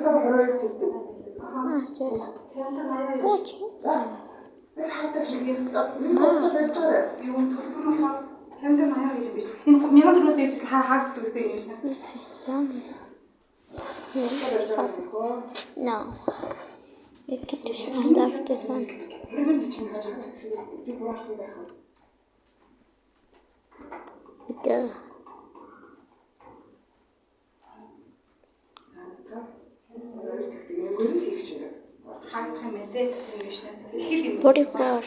No. You can do something after this one. Duh. Forty-four.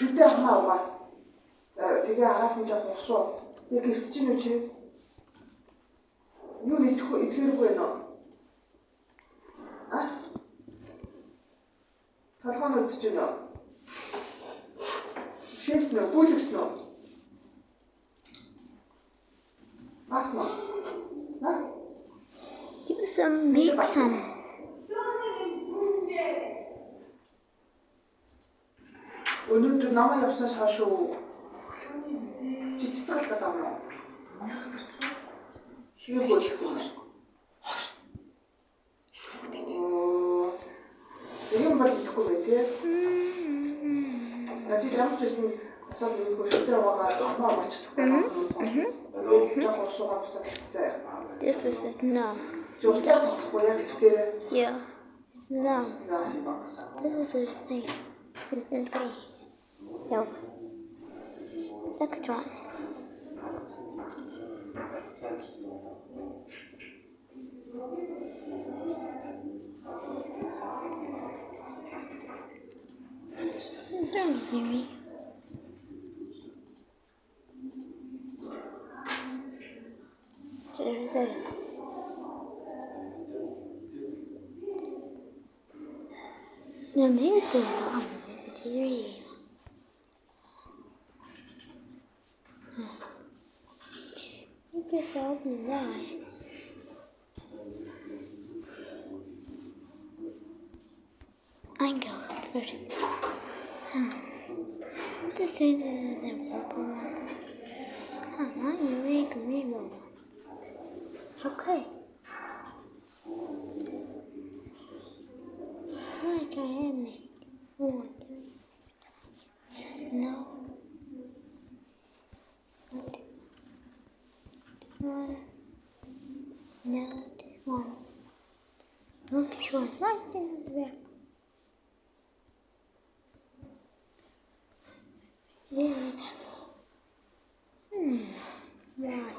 Шүтээ хамаа угаа. Тэгээ араас нь жоо босоо. Яг гэрч чинь үү чи? Юу идэхэргүй нөө. А? Толгойн өдөж чинь нөө. Шээс нөө, бүлгс нөө. Бас нөө. На? Give some meat some. Өнөөдөр намайг явснаас хойш уу. Жиццгал гэдэг юм уу? Хэр болчихсон бэ? Энэ бол идэхгүй байх тий. Начи ямар ч гэсэн асаад нэг хөшөлтөр байгаа амаа мачдахгүй байна. Яг усуугаа буцаад тавьчихсан. This is it now. Жуулчаа тоглохгүй яг ихтэй. Yeah. No. This is the thing. This is great. No. Next one. Don't hear me. There. No, maybe there's one. Three. This all design. I go first. This is the purple one. Now you make me one. Okay. Like I am it. One. No. One. No, this one. Look, this one. Right in the back. Yeah. Yeah.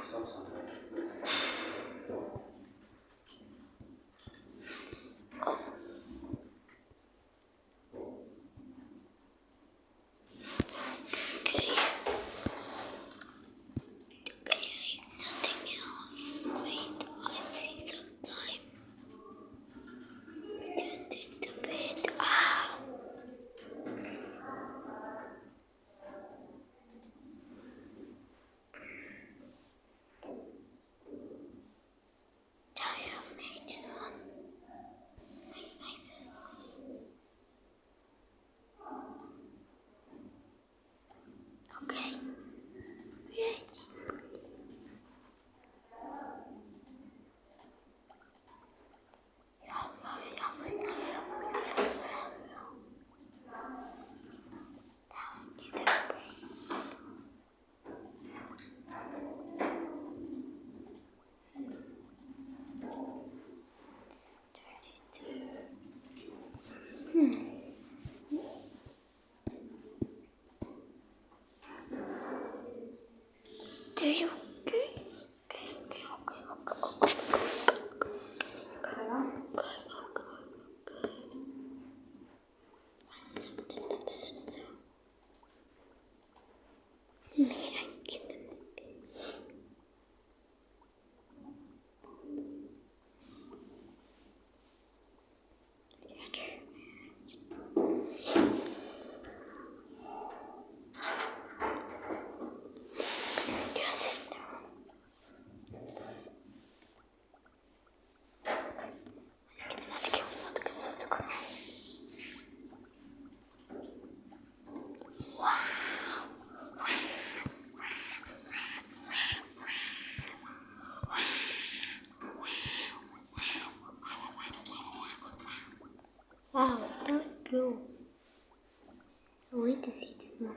Wait a second.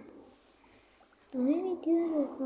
Maybe do it.